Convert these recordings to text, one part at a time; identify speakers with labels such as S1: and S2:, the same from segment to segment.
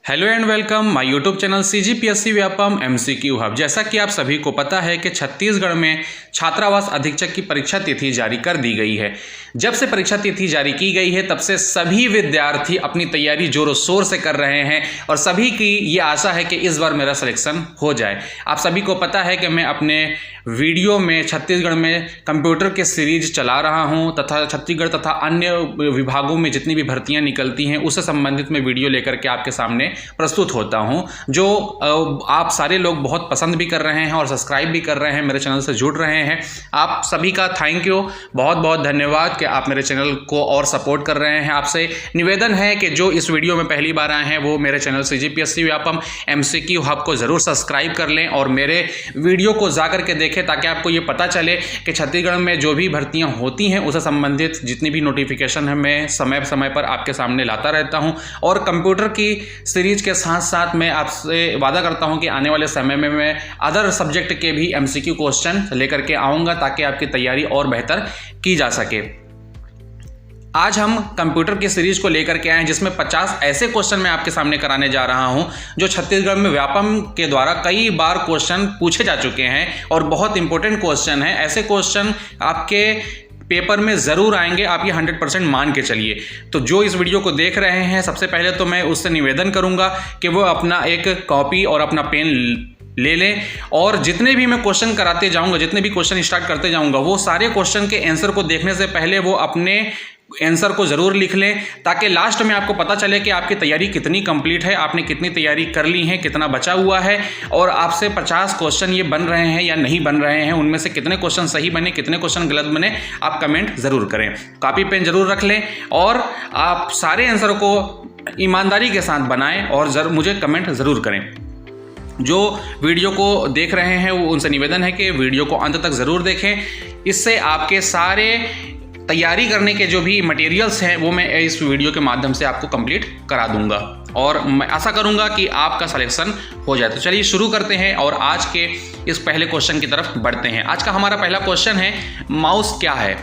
S1: Hello and welcome my YouTube channel CGPSC Vyapam MCQ hub. जैसा कि आप सभी को पता है कि छत्तीसगढ़ में छात्रावास अधीक्षक की परीक्षा तिथि जारी कर दी गई है। जब से परीक्षा तिथि जारी की गई है तब से सभी विद्यार्थी अपनी तैयारी जोरों शोर से कर रहे हैं और सभी की ये आशा है कि इस बार मेरा सिलेक्शन हो जाए। आप सभी को पता है कि मैं अपने वीडियो में छत्तीसगढ़ में कंप्यूटर के सीरीज चला रहा हूं तथा छत्तीसगढ़ तथा अन्य विभागों में जितनी भी भर्तियां निकलती हैं उससे संबंधित मैं वीडियो लेकर के आपके सामने प्रस्तुत होता हूं, जो आप सारे लोग बहुत पसंद भी कर रहे हैं और सब्सक्राइब भी कर रहे हैं, मेरे चैनल से जुड़ रहे हैं। आप सभी का थैंक यू, बहुत बहुत धन्यवाद कि आप मेरे चैनल को और सपोर्ट कर रहे हैं। आपसे निवेदन है कि जो इस वीडियो में पहली बार आए हैं वो मेरे channel CGPSC Vyapam MCQ hub को ज़रूर सब्सक्राइब कर लें और मेरे वीडियो को जाकर के देखें ताकि आपको ये पता चले कि छत्तीसगढ़ में जो भी भर्तियां होती हैं उससे संबंधित जितनी भी नोटिफिकेशन है मैं समय समय पर आपके सामने लाता रहता हूं। और कंप्यूटर की सीरीज के साथ साथ मैं आपसे वादा करता हूं कि आने वाले समय में मैं अदर सब्जेक्ट के भी MCQ क्वेश्चन लेकर के आऊँगा ताकि आपकी तैयारी और बेहतर की जा सके। आज हम कंप्यूटर की सीरीज को लेकर के आए हैं जिसमें 50 ऐसे क्वेश्चन मैं आपके सामने कराने जा रहा हूं जो छत्तीसगढ़ में व्यापम के द्वारा कई बार क्वेश्चन पूछे जा चुके हैं और बहुत इंपॉर्टेंट क्वेश्चन है। ऐसे क्वेश्चन आपके पेपर में ज़रूर आएंगे, आप ये 100% मान के चलिए। तो जो इस वीडियो को देख रहे हैं सबसे पहले तो मैं उससे निवेदन करूंगा कि वो अपना एक कॉपी और अपना पेन ले लें और जितने भी मैं क्वेश्चन कराते जाऊंगा, जितने भी क्वेश्चन स्टार्ट करते जाऊंगा, वो सारे क्वेश्चन के आंसर को देखने से पहले वो अपने आंसर को ज़रूर लिख लें ताकि लास्ट में आपको पता चले कि आपकी तैयारी कितनी कंप्लीट है, आपने कितनी तैयारी कर ली है, कितना बचा हुआ है और आपसे 50 क्वेश्चन ये बन रहे हैं या नहीं बन रहे हैं, उनमें से कितने क्वेश्चन सही बने, कितने क्वेश्चन गलत बने, आप कमेंट ज़रूर करें। कॉपी पेन ज़रूर रख लें और आप सारे आंसर को ईमानदारी के साथ बनाएं और मुझे कमेंट ज़रूर करें। जो वीडियो को देख रहे हैं वो उनसे निवेदन है कि वीडियो को अंत तक ज़रूर देखें। इससे आपके सारे तैयारी करने के जो भी मटेरियल्स हैं वो मैं इस वीडियो के माध्यम से आपको कंप्लीट करा दूंगा और मैं आशा करूंगा कि आपका सिलेक्शन हो जाए। तो चलिए शुरू करते हैं और आज के इस पहले क्वेश्चन की तरफ बढ़ते हैं। आज का हमारा पहला क्वेश्चन है, माउस क्या है?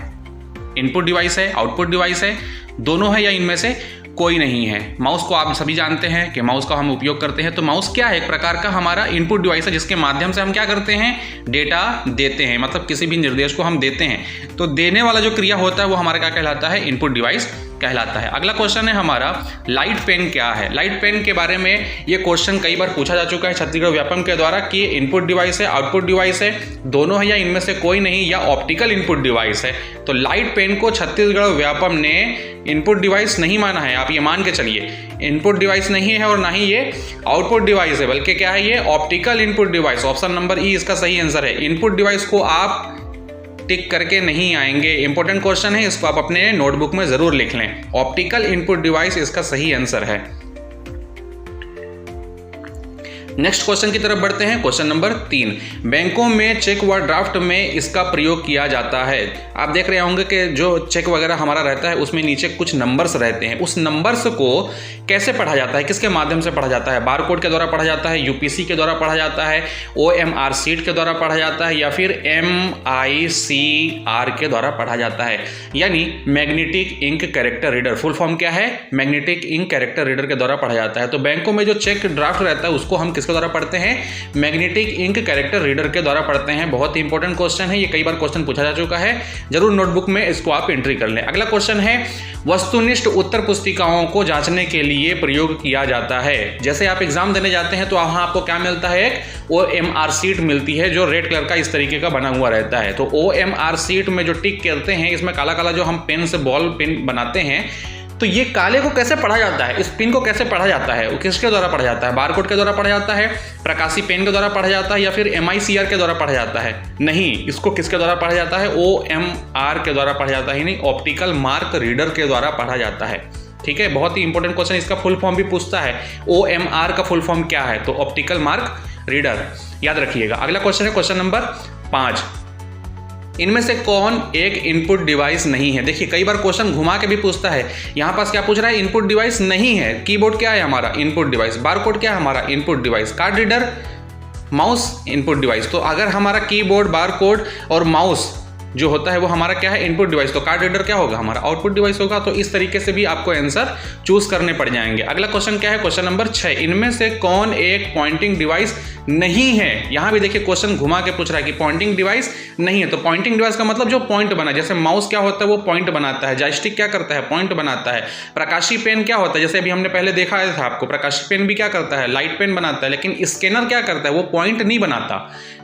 S1: इनपुट डिवाइस है, आउटपुट डिवाइस है, दोनों है या इनमें से कोई नहीं है? माउस को आप सभी जानते हैं कि माउस का हम उपयोग करते हैं। तो माउस क्या है? एक प्रकार का हमारा इनपुट डिवाइस है जिसके माध्यम से हम क्या करते हैं, डेटा देते हैं, मतलब किसी भी निर्देश को हम देते हैं। तो देने वाला जो क्रिया होता है वो हमारा क्या कहलाता है, इनपुट डिवाइस कहलाता है। अगला क्वेश्चन है हमारा, लाइट पेन क्या है? लाइट पेन के बारे में ये क्वेश्चन कई बार पूछा जा चुका है छत्तीसगढ़ व्यापम के द्वारा कि ये इनपुट डिवाइस है, आउटपुट डिवाइस है, दोनों है या इनमें से कोई नहीं, या ऑप्टिकल इनपुट डिवाइस है। तो लाइट पेन को छत्तीसगढ़ व्यापम ने इनपुट डिवाइस नहीं माना है, आप ये मान के चलिए। इनपुट डिवाइस नहीं है और ना ही ये आउटपुट डिवाइस है, बल्कि क्या है, ये optical input device. Option number E इसका सही आंसर है। इनपुट डिवाइस को आप टिक करके नहीं आएंगे, इंपॉर्टेंट क्वेश्चन है, इसको आप अपने नोटबुक में जरूर लिख लें। ऑप्टिकल इनपुट डिवाइस इसका सही आंसर है। नेक्स्ट क्वेश्चन की तरफ बढ़ते हैं। क्वेश्चन नंबर 3, बैंकों में चेक व ड्राफ्ट में इसका प्रयोग किया जाता है। आप देख रहे होंगे कि जो चेक वगैरह हमारा रहता है उसमें नीचे कुछ नंबर्स रहते हैं। उस नंबर्स को कैसे पढ़ा जाता है, किसके माध्यम से पढ़ा जाता है? बारकोड के द्वारा पढ़ा जाता है, UPC के द्वारा पढ़ा जाता है, OMR शीट के द्वारा पढ़ा जाता है या फिर MICR के द्वारा पढ़ा जाता है, यानी magnetic ink character reader. Full form क्या है? मैग्नेटिक इंक कैरेक्टर रीडर के द्वारा पढ़ा जाता है। तो बैंकों में जो चेक ड्राफ्ट रहता है उसको हम किसके द्वारा पढ़ते हैं? मैग्नेटिक इंक कैरेक्टर रीडर के द्वारा पढ़ते हैं। बहुत ही इंपॉर्टेंट क्वेश्चन है, ये कई बार क्वेश्चन पूछा जा चुका है, जरूर नोटबुक में इसको आप एंट्री कर लें। अगला क्वेश्चन है, वस्तुनिष्ठ उत्तर पुस्तिकाओं को जांचने के लिए प्रयोग किया जाता है। जैसे आप एग्जाम देने जाते हैं तो वहां आपको क्या मिलता है, एक OMR शीट मिलती है जो रेड कलर का इस तरीके का बना हुआ रहता है। तो OMR शीट में जो टिक करते हैं, इसमें काला काला जो हम पेन से बॉल पेन बनाते हैं, तो ये काले को कैसे पढ़ा जाता है, इस पिन को कैसे पढ़ा जाता है, वो किसके द्वारा पढ़ा जाता है? बारकोड के द्वारा पढ़ा जाता है, प्रकाशी पेन के द्वारा पढ़ा जाता है या फिर MICR के द्वारा पढ़ा जाता है? नहीं, इसको किसके द्वारा पढ़ा जाता है? OMR के द्वारा पढ़ा जाता है, नहीं, ऑप्टिकल मार्क रीडर के द्वारा पढ़ा जाता है। ठीक है, बहुत ही इंपॉर्टेंट क्वेश्चन, इसका फुल फॉर्म भी पूछता है। OMR का फुल फॉर्म क्या है? तो ऑप्टिकल मार्क रीडर, याद रखिएगा। अगला क्वेश्चन है क्वेश्चन नंबर 5, इनमें से कौन एक इनपुट डिवाइस नहीं है? देखिए कई बार क्वेश्चन घुमा के भी पूछता है। यहाँ पास क्या पूछ रहा है? इनपुट डिवाइस नहीं है। कीबोर्ड क्या है हमारा? Input device. बारकोड क्या है हमारा? Input device. Card reader, mouse, input device. तो अगर हमारा कीबोर्ड, बारकोड और माउस जो होता है वो हमारा क्या है, इनपुट डिवाइस। तो कार्ड रीडर क्या होगा, हमारा आउटपुट डिवाइस होगा। तो इस तरीके से भी आपको आंसर चूज करने पड़ जाएंगे। अगला क्वेश्चन क्या है, क्वेश्चन नंबर 6, इनमें से कौन एक पॉइंटिंग डिवाइस नहीं है। यहां भी देखिए क्वेश्चन घुमा के पूछ रहा है कि पॉइंटिंग डिवाइस नहीं है। तो पॉइंटिंग डिवाइस का मतलब जो पॉइंट बना, जैसे माउस क्या होता है वो पॉइंट बनाता है, जॉयस्टिक क्या करता है, पॉइंट बनाता है, प्रकाशी पेन क्या होता है, जैसे अभी हमने पहले देखा था आपको, प्रकाशी पेन भी क्या करता है, लाइट पेन बनाता है, लेकिन स्कैनर क्या करता है, वो पॉइंट नहीं बनाता।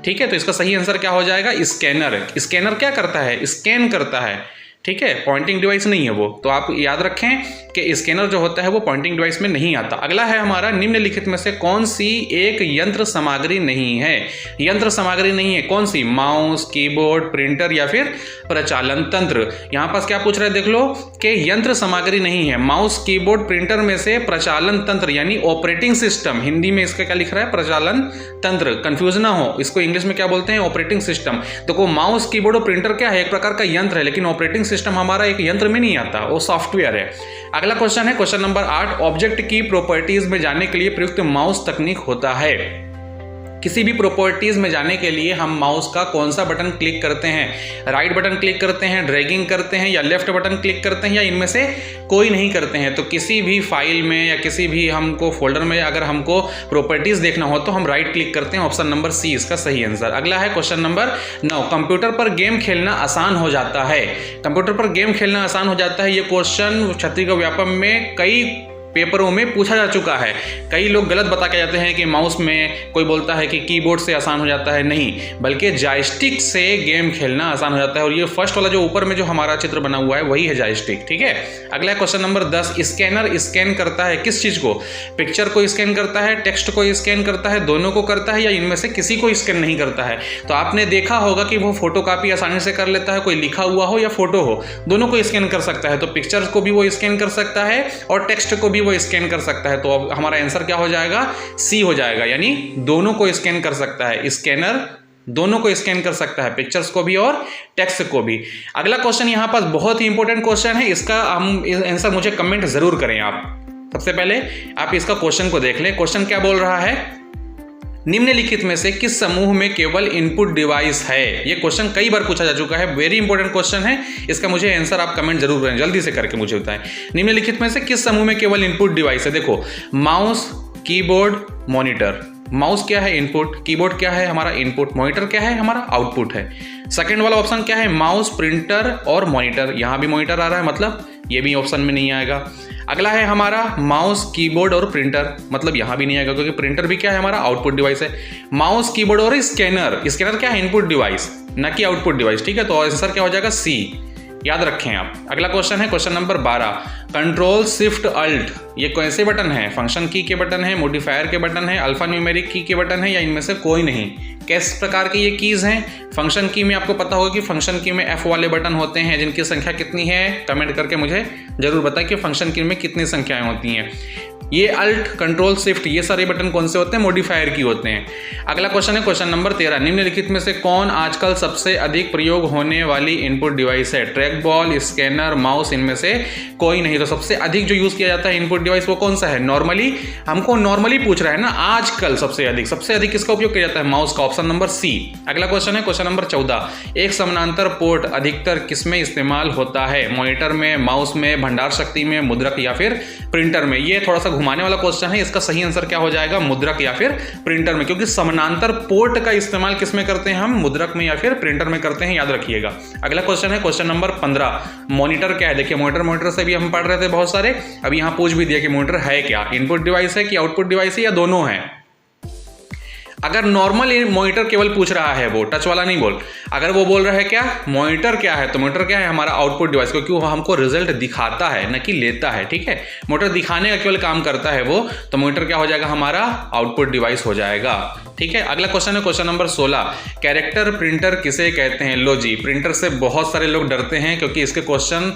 S1: ठीक है, तो इसका सही आंसर क्या हो जाएगा, स्कैनर। स्कैनर क्या करता है, स्कैन करता है। ठीक है, पॉइंटिंग डिवाइस नहीं है वो। तो आप याद रखें कि स्कैनर जो होता है वो पॉइंटिंग डिवाइस में नहीं आता। अगला है हमारा, निम्नलिखित में से कौन सी एक यंत्र सामग्री नहीं है। यंत्र सामग्री नहीं है, कौन सी, माउस, कीबोर्ड, प्रिंटर या फिर प्रचालन तंत्र। यहां पास क्या पूछ रहा है, देख लो कि यंत्र सामग्री नहीं है। माउस, कीबोर्ड, प्रिंटर में से प्रचालन तंत्र यानी ऑपरेटिंग सिस्टम, हिंदी में इसका क्या लिख रहा है, प्रचालन तंत्र, कंफ्यूज ना हो, इसको इंग्लिश में क्या बोलते हैं, ऑपरेटिंग सिस्टम। देखो माउस, कीबोर्ड और प्रिंटर क्या है, एक प्रकार का यंत्र है, लेकिन ऑपरेटिंग सिस्टम हमारा एक यंत्र में नहीं आता, वो सॉफ्टवेयर है। अगला क्वेश्चन है क्वेश्चन नंबर 8, ऑब्जेक्ट की प्रॉपर्टीज में जाने के लिए प्रयुक्त माउस तकनीक होता है। किसी भी प्रॉपर्टीज में जाने के लिए हम माउस का कौन सा बटन क्लिक करते हैं, राइट बटन क्लिक करते हैं, ड्रैगिंग करते हैं, या लेफ्ट बटन क्लिक करते हैं, या इनमें से कोई नहीं करते हैं। तो किसी भी फाइल में या किसी भी हमको फोल्डर में अगर हमको प्रॉपर्टीज देखना हो तो हम राइट क्लिक करते हैं, ऑप्शन नंबर सी इसका सही आंसर। अगला है क्वेश्चन नंबर 9, कंप्यूटर पर गेम खेलना आसान हो जाता है। कंप्यूटर पर गेम खेलना आसान हो जाता है, ये क्वेश्चन छत्तीसगढ़ व्यापम में कई पेपरों में पूछा जा चुका है। कई लोग गलत बता के जाते हैं कि माउस में, कोई बोलता है कि कीबोर्ड से आसान हो जाता है, नहीं, बल्कि जॉयस्टिक से गेम खेलना आसान हो जाता है। और ये फर्स्ट वाला जो ऊपर में जो हमारा चित्र बना हुआ है वही है जॉयस्टिक। ठीक है, अगला क्वेश्चन नंबर 10, स्कैनर स्कैन करता है किस चीज को, पिक्चर को स्कैन करता है, टेक्स्ट को स्कैन करता है, दोनों को करता है, या इनमें से किसी को स्कैन नहीं करता है। तो आपने देखा होगा कि वो फोटोकॉपी आसानी से कर लेता है, कोई लिखा हुआ हो या फोटो हो, दोनों को स्कैन कर सकता है। तो पिक्चर्स को भी वो स्कैन कर सकता है और टेक्स्ट को भी वो स्कैन कर सकता है। तो अब हमारा आंसर क्या हो जाएगा, सी हो जाएगा, यानी दोनों को स्कैन कर सकता है। स्कैनर दोनों को स्कैन कर सकता है, पिक्चर्स को भी और टेक्स्ट को भी। अगला क्वेश्चन यहां पास बहुत ही इंपॉर्टेंट क्वेश्चन है, इसका हम आंसर मुझे कमेंट जरूर करें आप। सबसे पहले आप इसका क्वेश्चन को देख लें। क्वेश्चन क्या बोल रहा है, निम्नलिखित में से किस समूह में केवल इनपुट डिवाइस है। ये क्वेश्चन कई बार पूछा जा चुका है, वेरी इंपॉर्टेंट क्वेश्चन है, इसका मुझे आंसर आप कमेंट जरूर करें, जल्दी से करके मुझे बताएं। निम्नलिखित में से किस समूह में केवल इनपुट डिवाइस है। देखो माउस, कीबोर्ड, मॉनिटर। माउस क्या है, इनपुट, कीबोर्ड क्या है, हमारा इनपुट, मॉनिटर क्या है, हमारा आउटपुट है। सेकंड वाला ऑप्शन क्या है, माउस, प्रिंटर और मॉनिटर। यहां भी मॉनिटर आ रहा है, मतलब ये भी ऑप्शन में नहीं आएगा। अगला है हमारा माउस, कीबोर्ड और प्रिंटर, मतलब यहां भी नहीं आएगा क्योंकि प्रिंटर भी क्या है, हमारा आउटपुट डिवाइस है। माउस, कीबोर्ड और स्कैनर, स्कैनर क्या है, इनपुट डिवाइस, ना कि आउटपुट डिवाइस। ठीक है, तो आंसर क्या हो जाएगा, सी, याद रखें आप। अगला क्वेश्चन है question number 12, control shift alt ये कौन से बटन है, फंक्शन की के बटन है, मॉडिफायर के बटन है, अल्फा न्यूमेरिक की के बटन है, या इनमें से कोई नहीं। किस प्रकार की ये कीज हैं, फंक्शन की में आपको पता होगा कि फंक्शन की में एफ वाले बटन होते हैं, जिनकी संख्या कितनी है, कमेंट करके मुझे जरूर बताएं कि फंक्शन की में कितनी संख्याएं होती हैं। ये अल्ट, कंट्रोल, शिफ्ट ये सारे बटन कौन से होते हैं, मॉडिफायर की होते हैं। अगला क्वेश्चन है क्वेश्चन नंबर 13, निम्नलिखित में से कौन आजकल सबसे अधिक प्रयोग होने वाली इनपुट डिवाइस है। ट्रैक बॉल, स्कैनर, माउस, इनमें से कोई नहीं। तो सबसे अधिक जो यूज किया जाता है इनपुट डिवाइस वो कौन सा है, नॉर्मली, हमको नॉर्मली पूछ रहा है ना, आजकल सबसे अधिक किसका उपयोग किया जाता है, माउस का, ऑप्शन नंबर सी। अगला क्वेश्चन है क्वेश्चन नंबर 14, एक समानांतर पोर्ट अधिकतर किसमें इस्तेमाल होता है, मॉनिटर में, माउस में, भंडार शक्ति में, मुद्रक या फिर प्रिंटर में। ये थोड़ा सा घुमाने वाला क्वेश्चन है, इसका सही आंसर क्या हो जाएगा, मुद्रक या फिर प्रिंटर में, क्योंकि समानांतर पोर्ट का इस्तेमाल किसमें करते हैं हम, मुद्रक में या फिर प्रिंटर में करते हैं, याद रखिएगा। अगला क्वेश्चन है क्वेश्चन नंबर 15, मॉनिटर क्या है। देखिए मॉनिटर से भी हम पढ़ रहे थे बहुत सारे, अब यहां पूछ भी दिया कि मॉनिटर है क्या, इनपुट डिवाइस है कि आउटपुट डिवाइस है या दोनों है। अगर नॉर्मल मॉनिटर केवल पूछ रहा है, वो टच वाला नहीं बोल, अगर वो बोल रहा है क्या मॉनिटर क्या है, तो मॉनिटर क्या है, हमारा आउटपुट डिवाइस, क्योंकि वो हमको रिजल्ट दिखाता है न कि लेता है। ठीक है, मॉनिटर दिखाने का केवल काम करता है वो, तो मॉनिटर क्या हो जाएगा, हमारा आउटपुट डिवाइस हो जाएगा। ठीक है, अगला क्वेश्चन है क्वेश्चन नंबर 16, कैरेक्टर प्रिंटर किसे कहते हैं। लो जी, प्रिंटर से बहुत सारे लोग डरते हैं क्योंकि इसके क्वेश्चन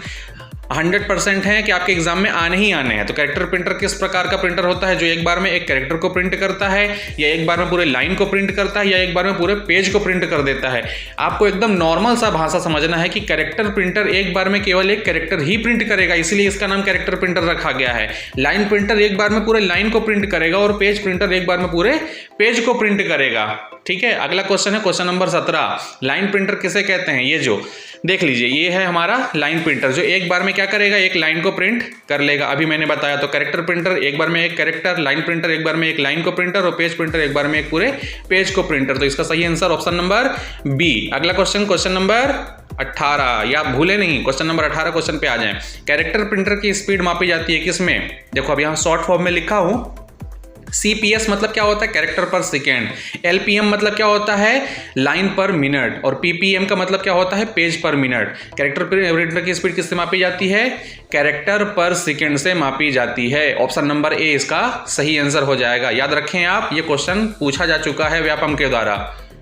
S1: 100% है कि आपके एग्जाम में आने ही आने हैं। तो कैरेक्टर प्रिंटर किस प्रकार का प्रिंटर होता है, जो एक बार में एक कैरेक्टर को प्रिंट करता है, या एक बार में पूरे लाइन को प्रिंट करता है, या एक बार में पूरे पेज को प्रिंट कर देता है। आपको एकदम नॉर्मल सा भाषा समझना है कि कैरेक्टर प्रिंटर एक बार में केवल एक कैरेक्टर ही प्रिंट करेगा, इसलिए इसका नाम कैरेक्टर प्रिंटर रखा गया है। लाइन प्रिंटर एक बार में पूरे लाइन को प्रिंट करेगा, और पेज प्रिंटर एक बार में पूरे पेज को प्रिंट करेगा। ठीक है। अगला क्वेश्चन है क्वेश्चन नंबर 17, लाइन प्रिंटर किसे कहते हैं। ये जो देख लीजिए ये है हमारा लाइन प्रिंटर, जो एक बार में क्या करेगा, एक लाइन को प्रिंट कर लेगा। अभी मैंने बताया तो कैरेक्टर प्रिंटर एक बार में एक कैरेक्टर, लाइन प्रिंटर एक बार में एक लाइन को प्रिंटर, और पेज प्रिंटर एक बार में एक पूरे पेज को प्रिंटर। तो इसका सही आंसर ऑप्शन नंबर बी। अगला क्वेश्चन क्वेश्चन नंबर 18, या आप भूले नहीं, क्वेश्चन नंबर 18 क्वेश्चन पे आ जाएं। कैरेक्टर प्रिंटर की स्पीड मापी जाती है किसमें। देखो अब यहाँ शॉर्ट फॉर्म में लिखा हूं, CPS मतलब क्या होता है, कैरेक्टर पर सेकेंड। LPM मतलब क्या होता है, लाइन पर मिनट। और PPM का मतलब क्या होता है, पेज पर मिनट। कैरेक्टर प्रिंटर की स्पीड किससे मापी जाती है, कैरेक्टर पर सेकेंड से मापी जाती है। ऑप्शन नंबर ए इसका सही आंसर हो जाएगा। याद रखें आप, ये क्वेश्चन पूछा जा चुका है व्यापम के द्वारा।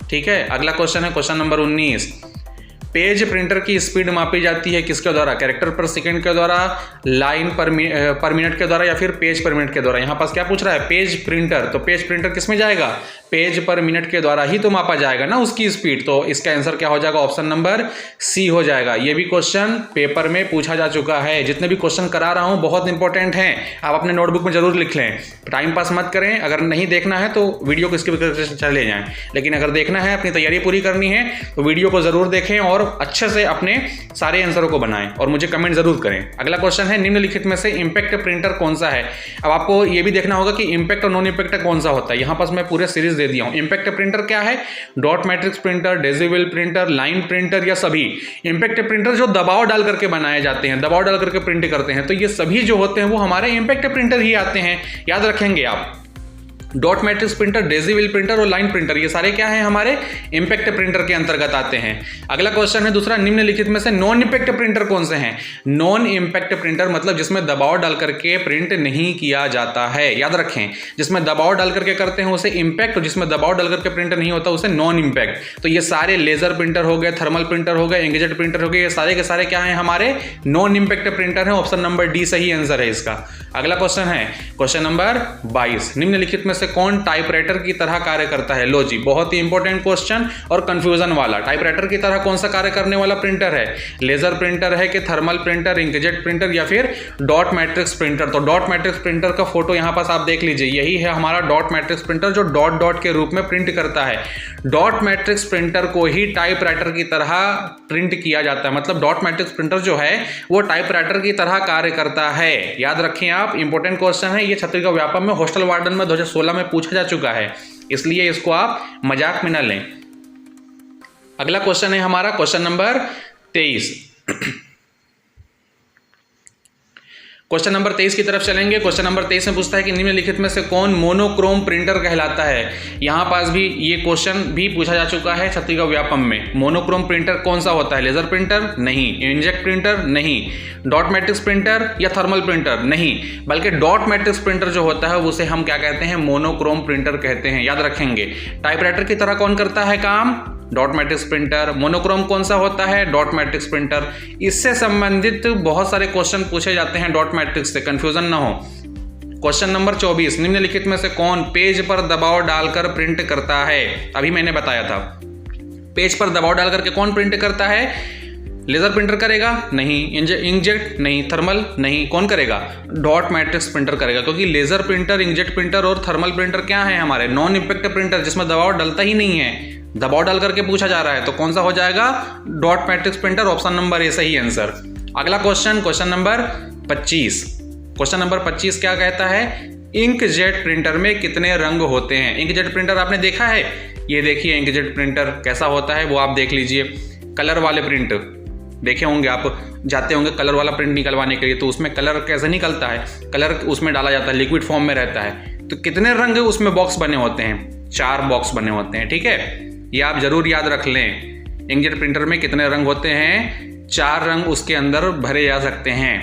S1: ठीक है। अगला क्वेश्चन है क्वेश्चन नंबर 19, पेज प्रिंटर की स्पीड मापी जाती है किसके द्वारा, कैरेक्टर पर सेकंड के द्वारा, लाइन पर मिनट के द्वारा, या फिर पेज पर मिनट के द्वारा। यहाँ पास क्या पूछ रहा है, पेज प्रिंटर। तो पेज प्रिंटर किस में जाएगा, पेज पर मिनट के द्वारा ही तो मापा जाएगा ना उसकी स्पीड। तो इसका आंसर क्या हो जाएगा, ऑप्शन नंबर सी हो जाएगा। ये भी क्वेश्चन पेपर में पूछा जा चुका है। जितने भी क्वेश्चन करा रहा हूँ बहुत इंपॉर्टेंट हैं, आप अपने नोटबुक में जरूर लिख लें। टाइम पास मत करें, अगर नहीं देखना है तो वीडियो को स्किप करके चले जाएं, लेकिन अगर देखना है, अपनी तैयारी पूरी करनी है तो वीडियो को जरूर देखें और अच्छे से अपने सारे आंसरों को बनाएं और मुझे कमेंट जरूर करें। अगला क्वेश्चन है, निम्नलिखित में से इंपैक्ट प्रिंटर कौन सा है। अब आपको ये भी देखना होगा कि इंपैक्ट और नॉन इंपैक्ट कौन सा होता है। यहाँ पास मैं पूरे सीरीज दे दिया हूँ। इंपैक्ट प्रिंटर क्या है, dot matrix printer, decibel printer, line printer, या सभी। इंपैक्ट प्रिंटर जो दबाव डाल करके बनाए जाते हैं, दबाव डाल करके प्रिंट करते हैं, तो ये सभी जो होते हैं वो हमारे इंपैक्ट प्रिंटर ही आते हैं। याद रखेंगे आप, dot matrix printer, decibel printer और लाइन प्रिंटर, ये सारे क्या हैं, हमारे इंपैक्ट प्रिंटर के अंतर्गत आते हैं। अगला क्वेश्चन है दूसरा, निम्नलिखित में से नॉन इंपैक्ट प्रिंटर कौन से हैं। नॉन इंपैक्ट प्रिंटर मतलब जिसमें दबाव डाल करके प्रिंट नहीं किया जाता है। याद रखें, जिसमें दबाव डाल करके करते हैं उसे इंपैक्ट, और जिसमें दबाव डाल करके प्रिंट नहीं होता उसे नॉन इंपैक्ट। तो ये सारे लेजर प्रिंटर हो गए, थर्मल प्रिंटर हो गए, इंकजेट प्रिंटर हो गए, ये सारे के सारे क्या हैं, हमारे नॉन इंपैक्ट प्रिंटर हैं। ऑप्शन नंबर डी सही आंसर है इसका। अगला क्वेश्चन है क्वेश्चन नंबर 22, निम्नलिखित में से कौन टाइपराइटर की तरह कार्य करता है। लो जी, बहुत ही इंपॉर्टेंट क्वेश्चन और कंफ्यूजन वाला। टाइपराइटर की तरह कौन सा कार्य करने वाला प्रिंटर है, लेजर प्रिंटर है कि थर्मल प्रिंटर, इंकजेट प्रिंटर, या फिर डॉट मैट्रिक्स प्रिंटर। तो डॉट मैट्रिक्स प्रिंटर का फोटो यहां पास आप देख लीजिए, यही है हमारा डॉट मैट्रिक्स प्रिंटर जो डॉट डॉट के रूप में प्रिंट करता है। डॉट मैट्रिक्स प्रिंटर को ही टाइपराइटर की तरह प्रिंट किया जाता है, मतलब डॉट मैट्रिक्स प्रिंटर जो है वो टाइपराइटर की तरह कार्य करता है। याद रखें आप, इंपॉर्टेंट क्वेश्चन है ये। छत्तीसगढ़ व्यापम में हॉस्टल वार्डन में 2016 में पूछा जा चुका है, इसलिए इसको आप मजाक में न लें। अगला क्वेश्चन है हमारा क्वेश्चन नंबर 23। क्वेश्चन नंबर 23 की तरफ चलेंगे। क्वेश्चन नंबर 23 में पूछता है कि निम्नलिखित में से कौन मोनोक्रोम प्रिंटर कहलाता है। यहां पास भी ये क्वेश्चन भी पूछा जा चुका है छत्तीसगढ़ व्यापम में। मोनोक्रोम प्रिंटर कौन सा होता है, लेजर प्रिंटर नहीं, इंकजेट प्रिंटर नहीं, डॉट मैट्रिक्स प्रिंटर या थर्मल प्रिंटर नहीं, बल्कि डॉट मैट्रिक्स प्रिंटर जो होता है उसे हम क्या कहते हैं, मोनोक्रोम प्रिंटर कहते हैं। याद रखेंगे, टाइपराइटर की तरह कौन करता है काम, डॉट मैट्रिक्स प्रिंटर। मोनोक्रोम कौन सा होता है, डॉट मैट्रिक्स प्रिंटर। इससे संबंधित बहुत सारे क्वेश्चन पूछे जाते हैं डॉट मैट्रिक्स से, कंफ्यूजन ना हो। क्वेश्चन नंबर 24, निम्नलिखित में से कौन पेज पर दबाव डालकर प्रिंट करता है। अभी मैंने बताया था, पेज पर दबाव डाल करके कौन प्रिंट करता है, लेजर प्रिंटर करेगा नहीं, इंकजेट नहीं, थर्मल नहीं, कौन करेगा, डॉट मैट्रिक्स प्रिंटर करेगा। क्योंकि लेजर प्रिंटर, इंकजेट प्रिंटर और थर्मल प्रिंटर क्या है, हमारे नॉन इंपैक्ट प्रिंटर, जिसमें दबाव डलता ही नहीं है, दबाव डाल करके पूछा जा रहा है। तो कौन सा हो जाएगा, dot matrix printer. Option number ए सही आंसर। अगला question, question number 25। Question number 25 क्या कहता है, इंकजेट प्रिंटर में कितने रंग होते हैं। इंकजेट प्रिंटर आपने देखा है, ये देखिए इंकजेट प्रिंटर कैसा होता है वो आप देख लीजिए। कलर वाले प्रिंट देखे होंगे आप, जाते होंगे कलर वाला प्रिंट निकलवाने के लिए, तो उसमें कलर कैसे निकलता है, कलर उसमें डाला जाता है, लिक्विड फॉर्म में रहता है। तो कितने रंग उसमें बॉक्स बने होते हैं, 4 बॉक्स बने होते हैं। ठीक है, ये आप जरूर याद रख लें। इंकजेट प्रिंटर में कितने रंग होते हैं, 4 रंग उसके अंदर भरे जा सकते हैं।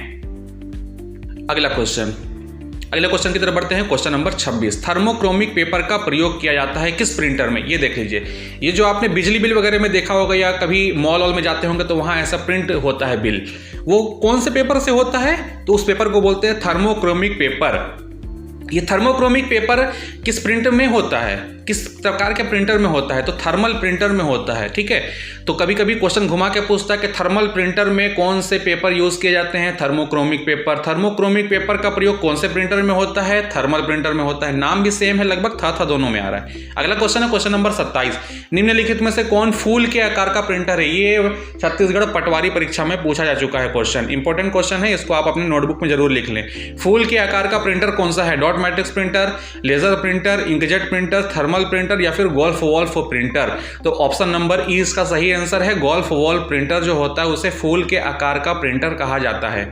S1: अगला क्वेश्चन, अगले क्वेश्चन की तरफ बढ़ते हैं। क्वेश्चन नंबर 26, थर्मोक्रोमिक पेपर का प्रयोग किया जाता है किस प्रिंटर में। ये देख लीजिए, ये जो आपने बिजली बिल वगैरह में देखा होगा या कभी मॉल वॉल में जाते होंगे तो वहां ऐसा प्रिंट होता है बिल, वो कौन से पेपर से होता है, तो उस पेपर को बोलते हैं थर्मोक्रोमिक पेपर। ये थर्मोक्रोमिक पेपर किस प्रिंटर में होता है, किस प्रकार के प्रिंटर में होता है, तो थर्मल प्रिंटर में होता है। ठीक है, तो कभी कभी क्वेश्चन घुमा के पूछता है कि थर्मल प्रिंटर में कौन से पेपर यूज किए जाते हैं, थर्मोक्रोमिक पेपर। थर्मोक्रोमिक पेपर का प्रयोग कौन से प्रिंटर में होता है, थर्मल प्रिंटर में होता है। नाम भी सेम है, लगभग था दोनों में आ रहा है। अगला क्वेश्चन है क्वेश्चन नंबर 27, निम्नलिखित में से कौन फूल के आकार का प्रिंटर है। ये छत्तीसगढ़ पटवारी परीक्षा में पूछा जा चुका है क्वेश्चन, इंपॉर्टेंट क्वेश्चन है, इसको आप अपने नोटबुक में जरूर लिख लें। फूल के आकार का प्रिंटर कौन सा है, dot matrix printer, laser printer, inkjet printer, thermal printer या फिर गोल्फ वॉल्फ प्रिंटर। तो ऑप्शन नंबर ई इसका सही आंसर है। गोल्फ वॉल प्रिंटर जो होता है उसे फूल के आकार का प्रिंटर कहा जाता है।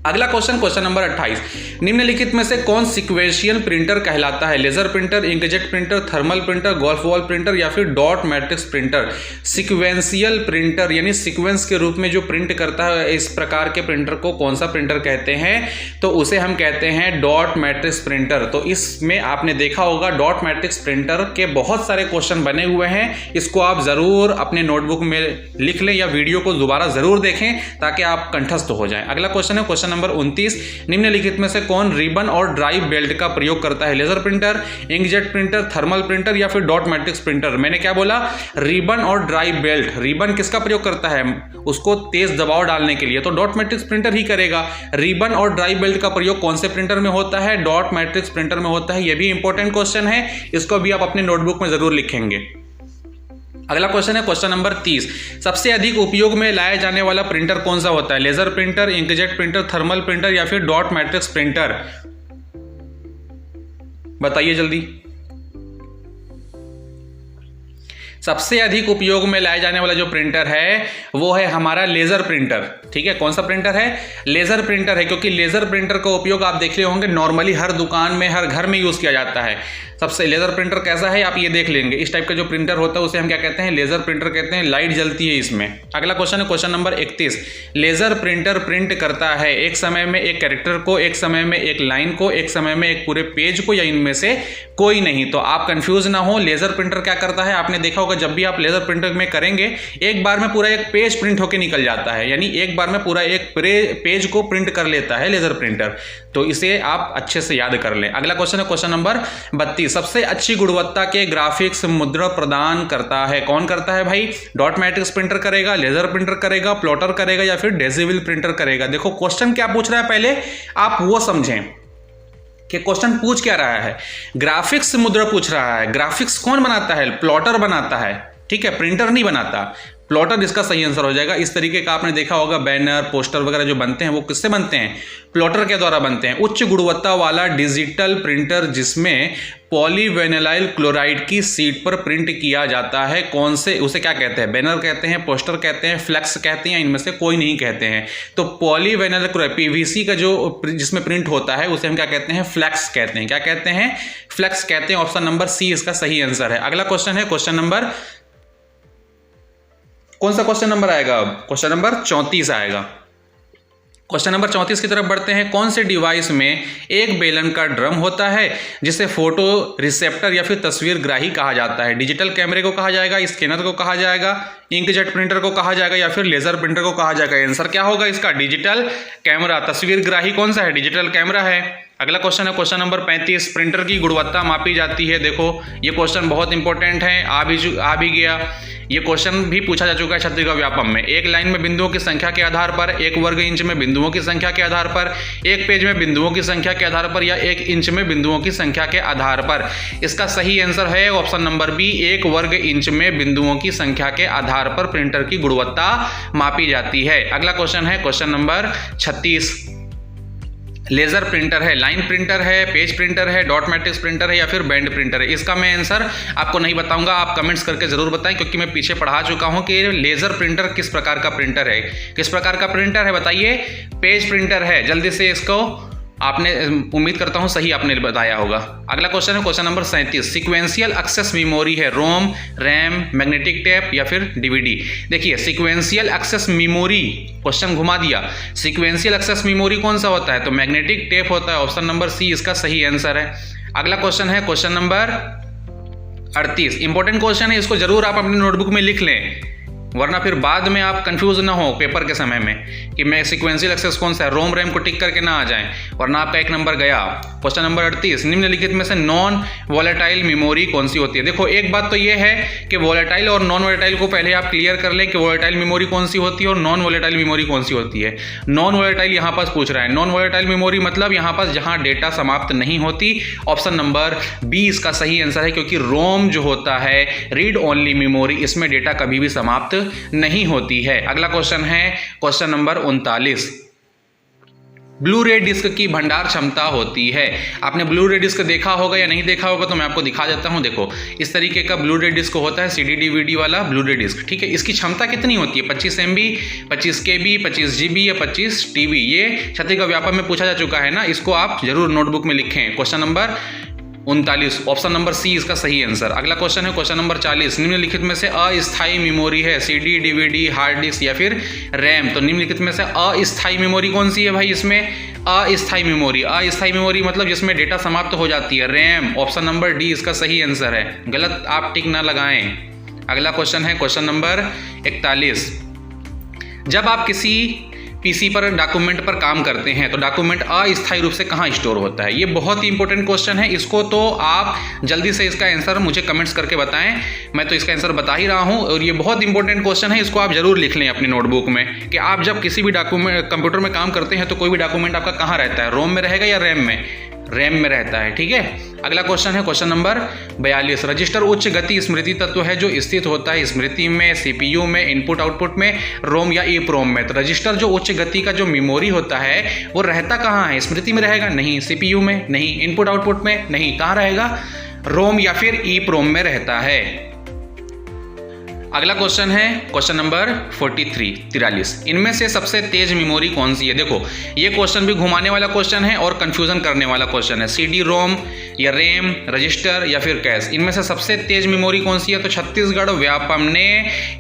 S1: अगला क्वेश्चन क्वेश्चन नंबर 28, निम्नलिखित में से कौन सीक्वेंशियल प्रिंटर कहलाता है, laser printer, inkjet printer, thermal printer, golf ball printer या फिर dot matrix printer. Sequential printer यानी सीक्वेंस के रूप में जो प्रिंट करता है, इस प्रकार के प्रिंटर को कौन सा प्रिंटर कहते हैं, तो उसे हम कहते हैं डॉट मैट्रिक्स प्रिंटर। तो इसमें आपने देखा होगा डॉट मैट्रिक्स प्रिंटर के बहुत सारे क्वेश्चन बने हुए हैं, इसको आप जरूर अपने नोटबुक में लिख लें या वीडियो को दोबारा जरूर देखें ताकि आप कंठस्थ हो जाएं। अगला क्वेश्चन है क्वेश्चन नंबर 29, निम्नलिखित में से कौन रिबन और ड्राई बेल्ट का प्रयोग करता है, laser printer, inkjet printer, thermal printer या फिर डॉट मैट्रिक्स प्रिंटर। मैंने क्या बोला, रिबन और ड्राई बेल्ट। रिबन किसका प्रयोग करता है, उसको तेज दबाव डालने के लिए, तो डॉट मैट्रिक्स प्रिंटर ही करेगा। रिबन और ड्राई बेल्ट का प्रयोग कौन से प्रिंटर में होता है, डॉट मैट्रिक्स प्रिंटर में होता है। यह भी इंपॉर्टेंट क्वेश्चन है, इसको भी आप अपने नोटबुक में जरूर लिखेंगे। अगला क्वेश्चन है क्वेश्चन नंबर 30, सबसे अधिक उपयोग में लाया जाने वाला प्रिंटर कौन सा होता है, laser printer, inkjet printer, thermal printer या फिर डॉट मैट्रिक्स प्रिंटर। बताइए जल्दी। सबसे अधिक उपयोग में लाया जाने वाला जो प्रिंटर है वो है हमारा लेजर प्रिंटर। ठीक है, कौन सा प्रिंटर है, लेजर प्रिंटर है, क्योंकि लेजर प्रिंटर का उपयोग आप देख रहे होंगे नॉर्मली हर दुकान में, हर घर में यूज किया जाता है। सबसे लेजर प्रिंटर कैसा है आप ये देख लेंगे, इस टाइप का जो प्रिंटर होता है उसे हम क्या कहते हैं, लेजर प्रिंटर कहते हैं, लाइट जलती है इसमें। अगला क्वेश्चन है question number 31, laser printer print करता है एक समय में एक कैरेक्टर को, एक समय में एक लाइन को, एक समय में एक पूरे पेज को, या इनमें से कोई नहीं। तो आप कंफ्यूज ना हो, लेजर प्रिंटर क्या करता है, आपने देखा होगा जब भी आप लेजर प्रिंटर में करेंगे एक बार में पूरा एक पेज प्रिंट होकर निकल जाता है, यानी एक बार में पूरा एक पेज को प्रिंट कर लेता है लेजर प्रिंटर। तो इसे आप अच्छे से याद कर लें। अगला क्वेश्चन है क्वेश्चन नंबर 32, सबसे अच्छी गुणवत्ता के ग्राफिक्स मुद्रण प्रदान करता है, कौन करता है भाई, डॉट मैट्रिक्स प्रिंटर करेगा, लेजर प्रिंटर करेगा, प्लॉटर करेगा या फिर डेसिबल प्रिंटर करेगा। देखो क्वेश्चन क्या पूछ रहा है, पहले आप वो समझें कि क्वेश्चन पूछ क्या रहा है। ग्राफिक्स मुद्रण पूछ रहा है, ग्राफिक्स कौन बनाता है, प्लॉटर बनाता है। ठीक है, प्रिंटर नहीं बनाता, प्लॉटर इसका सही आंसर हो जाएगा। इस तरीके का आपने देखा होगा बैनर, पोस्टर वगैरह जो बनते हैं वो किससे बनते हैं, प्लॉटर के द्वारा बनते हैं। उच्च गुणवत्ता वाला डिजिटल प्रिंटर जिसमें पॉलीविनाइल क्लोराइड की सीट पर प्रिंट किया जाता है, कौन से, उसे क्या कहते हैं, बैनर कहते हैं, पोस्टर कहते हैं, फ्लेक्स कहते हैं, इनमें से कोई नहीं कहते हैं। तो पॉलीविनाइल क्लोराइड पीवीसी का जो जिसमें प्रिंट होता है उसे हम क्या कहते हैं, फ्लेक्स कहते हैं। क्या कहते हैं, फ्लेक्स कहते हैं। ऑप्शन नंबर सी इसका सही आंसर है। अगला क्वेश्चन है क्वेश्चन नंबर, कौन सा क्वेश्चन नंबर आएगा, क्वेश्चन नंबर 34 आएगा। क्वेश्चन नंबर 34 की तरफ बढ़ते हैं। कौन से डिवाइस में एक बेलन का ड्रम होता है जिसे फोटो रिसेप्टर या फिर तस्वीर ग्राही कहा जाता है, डिजिटल कैमरे को कहा जाएगा, स्कैनर को कहा जाएगा, इंकजेट प्रिंटर को कहा जाएगा या फिर लेजर प्रिंटर को कहा जाएगा। आंसर क्या होगा इसका, डिजिटल कैमरा। तस्वीर ग्राही कौन सा है, डिजिटल कैमरा है। अगला क्वेश्चन है क्वेश्चन नंबर 35, प्रिंटर की गुणवत्ता मापी जाती है। देखो ये क्वेश्चन बहुत इंपॉर्टेंट है, आ भी गया। ये क्वेश्चन भी पूछा जा चुका है छत्तीसगढ़ व्यापम में। एक लाइन में बिंदुओं की संख्या के आधार पर, एक वर्ग इंच में बिंदुओं की संख्या के आधार पर, एक पेज में बिंदुओं की संख्या के आधार पर या एक इंच में बिंदुओं की संख्या के आधार पर। इसका सही आंसर है ऑप्शन नंबर बी, एक वर्ग इंच में बिंदुओं की संख्या के आधार पर प्रिंटर की गुणवत्ता मापी जाती है। अगला क्वेश्चन है क्वेश्चन नंबर 36, लेजर प्रिंटर है, लाइन प्रिंटर है, पेज प्रिंटर है, डॉट मैट्रिक्स प्रिंटर है या फिर बैंड प्रिंटर है। इसका मैं आंसर आपको नहीं बताऊंगा, आप कमेंट्स करके जरूर बताएं, क्योंकि मैं पीछे पढ़ा चुका हूं कि लेजर प्रिंटर किस प्रकार का प्रिंटर है। किस प्रकार का प्रिंटर है बताइए, पेज प्रिंटर है। जल्दी से इसको आपने, उम्मीद करता हूं सही आपने बताया होगा। अगला क्वेश्चन है question number 37, sequential access memory है, रोम, रैम, मैग्नेटिक टेप या फिर डीवीडी। देखिए सीक्वेंशियल एक्सेस मेमोरी, क्वेश्चन घुमा दिया। सीक्वेंशियल एक्सेस मेमोरी कौन सा होता है, तो मैग्नेटिक टेप होता है। ऑप्शन नंबर सी इसका सही आंसर है। अगला क्वेश्चन है क्वेश्चन नंबर 38, इंपॉर्टेंट क्वेश्चन है, इसको जरूर आप अपनी नोटबुक में लिख लें। वरना फिर बाद में आप कंफ्यूज ना हो पेपर के समय में कि मैं सीक्वेंशियल एक्सेस कौन सा है, रोम रैम को टिक करके ना आ जाएं, वरना आपका 1 नंबर गया। क्वेश्चन नंबर 38, निम्नलिखित में से नॉन वोलेटाइल मेमोरी कौन सी होती है। देखो एक बात तो ये है कि वोलेटाइल और नॉन वोलेटाइल को पहले आप क्लियर कर लें कि वोलेटाइल मेमोरी कौन सी होती है और नॉन वोलेटाइल मेमोरी कौन सी होती है। नॉन वोलेटाइल यहाँ पास पूछ रहा है, नॉन वोलेटाइल मेमोरी मतलब यहाँ पास जहाँ डेटा समाप्त नहीं होती। ऑप्शन नंबर बी इसका सही आंसर है, क्योंकि रोम जो होता है रीड ओनली मेमोरी, इसमें डेटा कभी भी समाप्त नहीं होती है। अगला क्वेश्चन है क्वेश्चन नंबर 39, ब्लू रे डिस्क की भंडार क्षमता होती है। आपने ब्लू रे डिस्क देखा होगा या नहीं देखा होगा तो मैं आपको दिखा देता हूं। देखो इस तरीके का ब्लू रे डिस्क होता है, CD DVD वाला ब्लू रे डिस्क, ठीक है। इसकी क्षमता कितनी होती है, 25 MB, 25 KB, 25 GB या 25 TB। ये क्षतिका व्यापक में पूछा जा चुका है ना, इसको आप जरूर नोटबुक में लिखें। Question number 39, option number C इसका सही आंसर। अगला क्वेश्चन है क्वेश्चन नंबर 40, निम्नलिखित में से अस्थायी मेमोरी है, CD DVD हार्ड डिस्क या फिर रैम। तो निम्नलिखित में से अस्थायी मेमोरी कौन सी है भाई, इसमें अस्थायी मेमोरी मतलब जिसमें डेटा समाप्त हो जाती है, रैम। ऑप्शन नंबर डी इसका सही आंसर है, गलत आप टिक ना लगाएं। अगला क्वेश्चन है क्वेश्चन नंबर 41, जब आप किसी पीसी पर डॉक्यूमेंट पर काम करते हैं तो डॉक्यूमेंट अस्थायी रूप से कहाँ स्टोर होता है। ये बहुत ही इंपॉर्टेंट क्वेश्चन है, इसको तो आप जल्दी से इसका आंसर मुझे कमेंट्स करके बताएं। मैं तो इसका आंसर बता ही रहा हूँ और ये बहुत इंपॉर्टेंट क्वेश्चन है, इसको आप जरूर लिख लें अपनी नोटबुक में कि आप जब किसी भी डॉक्यूमेंट कंप्यूटर में काम करते हैं तो कोई भी डॉक्यूमेंट आपका कहाँ रहता है, रोम में रहेगा या रैम में, रैम में रहता है, ठीक है। अगला क्वेश्चन है क्वेश्चन नंबर 42, रजिस्टर उच्च गति स्मृति तत्व है जो स्थित होता है स्मृति में, CPU में, इनपुट आउटपुट में, रोम या EEPROM में। तो रजिस्टर जो उच्च गति का जो मेमोरी होता है वो रहता कहाँ है, स्मृति में रहेगा नहीं, CPU में नहीं, इनपुट आउटपुट में नहीं, कहाँ रहेगा, रोम या फिर EEPROM में रहता है। अगला क्वेश्चन है क्वेश्चन नंबर 43, इनमें से सबसे तेज मेमोरी कौन सी है। देखो ये क्वेश्चन भी घुमाने वाला क्वेश्चन है और कंफ्यूजन करने वाला क्वेश्चन है, CD-ROM या रैम, रजिस्टर या फिर कैश, इनमें से सबसे तेज मेमोरी कौन सी है। तो छत्तीसगढ़ व्यापम ने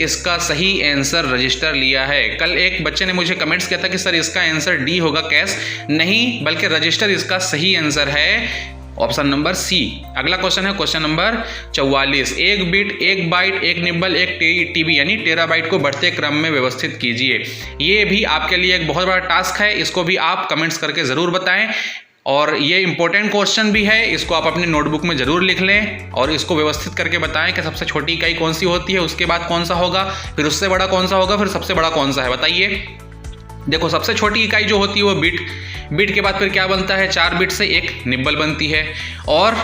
S1: इसका सही आंसर रजिस्टर लिया है। कल एक बच्चे ने मुझे कमेंट्स किया था कि सर इसका आंसर डी होगा, कैश नहीं बल्कि रजिस्टर इसका सही आंसर है, ऑप्शन नंबर सी। अगला क्वेश्चन है क्वेश्चन नंबर 44, एक बिट, एक बाइट, एक निब्बल, एक TB यानी टेराबाइट को बढ़ते क्रम में व्यवस्थित कीजिए। ये भी आपके लिए एक बहुत बड़ा टास्क है, इसको भी आप कमेंट्स करके ज़रूर बताएं और ये इंपॉर्टेंट क्वेश्चन भी है, इसको आप अपनी नोटबुक में ज़रूर लिख लें और इसको व्यवस्थित करके बताएं कि सबसे छोटी इकाई कौन सी होती है, उसके बाद कौन सा होगा, फिर उससे बड़ा कौन सा होगा, फिर सबसे बड़ा कौन सा है, बताइए। देखो सबसे छोटी इकाई जो होती है वो बिट के बाद फिर क्या बनता है, 4 बिट से एक निब्बल बनती है और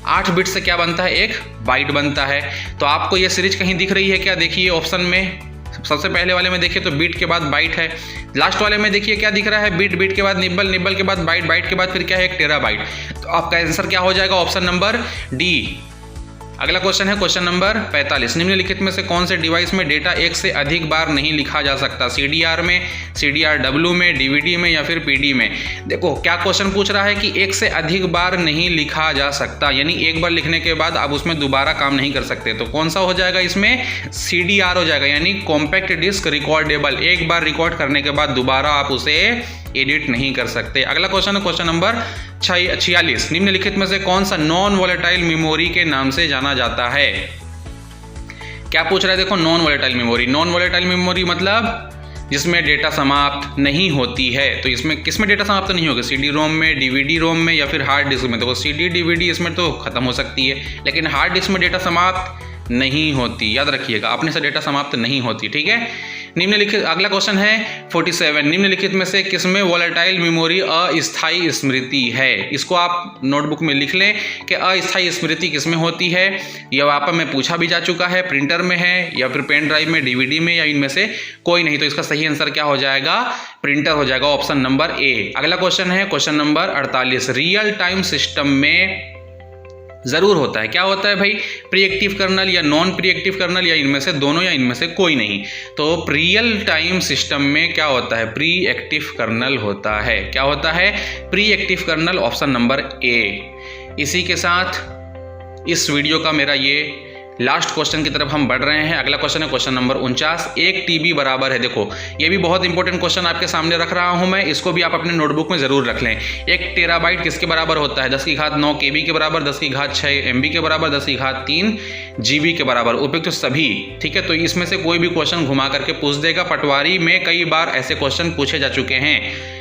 S1: 8 बिट से क्या बनता है, एक बाइट बनता है। तो आपको ये सीरीज कहीं दिख रही है क्या, देखिए ऑप्शन में सबसे पहले वाले में देखिए तो बिट के बाद बाइट है, लास्ट वाले में देखिए क्या दिख रहा है, बिट के बाद निब्बल, निब्बल के बाद बाइट, बाइट के बाद फिर क्या है, एक टेराबाइट। तो आपका आंसर क्या हो जाएगा, ऑप्शन नंबर डी। अगला क्वेश्चन है क्वेश्चन नंबर 45, निम्नलिखित में से कौन से डिवाइस में डेटा एक से अधिक बार नहीं लिखा जा सकता, CDR में, CDR-W में, DVD में या फिर PD में। देखो क्या क्वेश्चन पूछ रहा है कि एक से अधिक बार नहीं लिखा जा सकता, यानी एक बार लिखने के बाद आप उसमें दोबारा काम नहीं कर सकते। तो कौन सा हो जाएगा इसमें, CDR हो जाएगा, यानी कॉम्पैक्ट डिस्क रिकॉर्डेबल, एक बार रिकॉर्ड करने के बाद दोबारा आप उसे एडिट नहीं कर सकते। अगला क्वेश्चन है क्वेश्चन नंबर 46, निम्नलिखित में से कौन सा नॉन वोलेटाइल मेमोरी के नाम से जाना जाता है। क्या पूछ रहा है, देखो नॉन वोलेटाइल मेमोरी मतलब जिसमें डेटा समाप्त नहीं होती है। तो इसमें किसमें डेटा समाप्त नहीं होगा, CD-ROM में, DVD-ROM में या फिर हार्ड डिस्क में। तो CD DVD इसमें तो खत्म हो सकती है, लेकिन हार्ड डिस्क में डेटा समाप्त नहीं होती, याद रखिएगा, अपने से डेटा समाप्त नहीं होती, ठीक है। निम्नलिखित अगला क्वेश्चन है 47, निम्नलिखित में से किसमें वोलेटाइल मेमोरी अस्थायी स्मृति है। इसको आप नोटबुक में लिख लें कि अस्थायी स्मृति किसमें होती है। यह वापस में पूछा भी जा चुका है, प्रिंटर में है या फिर पेन ड्राइव में, DVD में, या इनमें से कोई नहीं। तो इसका सही आंसर क्या हो जाएगा, प्रिंटर हो जाएगा, ऑप्शन नंबर ए। अगला क्वेश्चन है question number 48, real time system में जरूर होता है, क्या होता है भाई, प्री एक्टिव कर्नल या नॉन प्री एक्टिव कर्नल या इनमें से दोनों या इनमें से कोई नहीं। तो रियल टाइम सिस्टम में क्या होता है, प्री एक्टिव कर्नल होता है। क्या होता है, pre active kernel, option number A. इसी के साथ इस वीडियो का मेरा ये लास्ट क्वेश्चन की तरफ हम बढ़ रहे हैं। अगला क्वेश्चन है क्वेश्चन नंबर 49। 1 TB बराबर है, देखो ये भी बहुत इंपॉर्टेंट क्वेश्चन आपके सामने रख रहा हूं मैं, इसको भी आप अपने नोटबुक में जरूर रख लें। 1 टेराबाइट किसके बराबर होता है? 10 की घात 9 KB के बराबर, 10 की घात 6 MB के बराबर, 10 की घात 3 GB के बराबर, उपयुक्त तो सभी। ठीक है, तो इसमें से कोई भी क्वेश्चन घुमा करके पूछ देगा। पटवारी में कई बार ऐसे क्वेश्चन पूछे जा चुके हैं।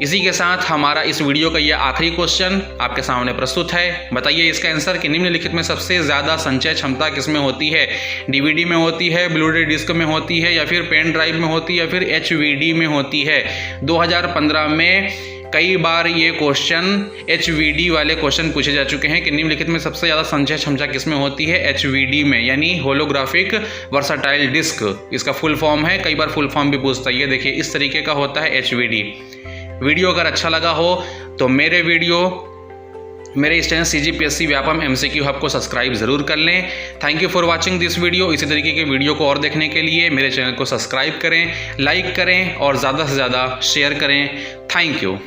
S1: इसी के साथ हमारा इस वीडियो का यह आखिरी क्वेश्चन आपके सामने प्रस्तुत है। बताइए इसका आंसर कि निम्नलिखित में सबसे ज़्यादा संचय क्षमता किसमें होती है? DVD में होती है, ब्लूरे डिस्क में होती है, या फिर पेन ड्राइव में होती है, या फिर HVD में होती है? 2015 में कई बार ये क्वेश्चन HVD वाले क्वेश्चन पूछे जा चुके हैं कि निम्नलिखित में सबसे ज़्यादा संचय क्षमता किसमें होती है? HVD में, यानी होलोग्राफिक वर्साटाइल डिस्क इसका फुल फॉर्म है। कई बार फुल फॉर्म भी पूछता है। ये देखिए इस तरीके का होता है HVD। वीडियो अगर अच्छा लगा हो तो मेरे इस channel CGPSC Vyapam MCQ hub को सब्सक्राइब जरूर कर लें। Thank you for watching this video. इसी तरीके के वीडियो को और देखने के लिए मेरे चैनल को सब्सक्राइब करें, लाइक करें और ज़्यादा से ज़्यादा शेयर करें। Thank you.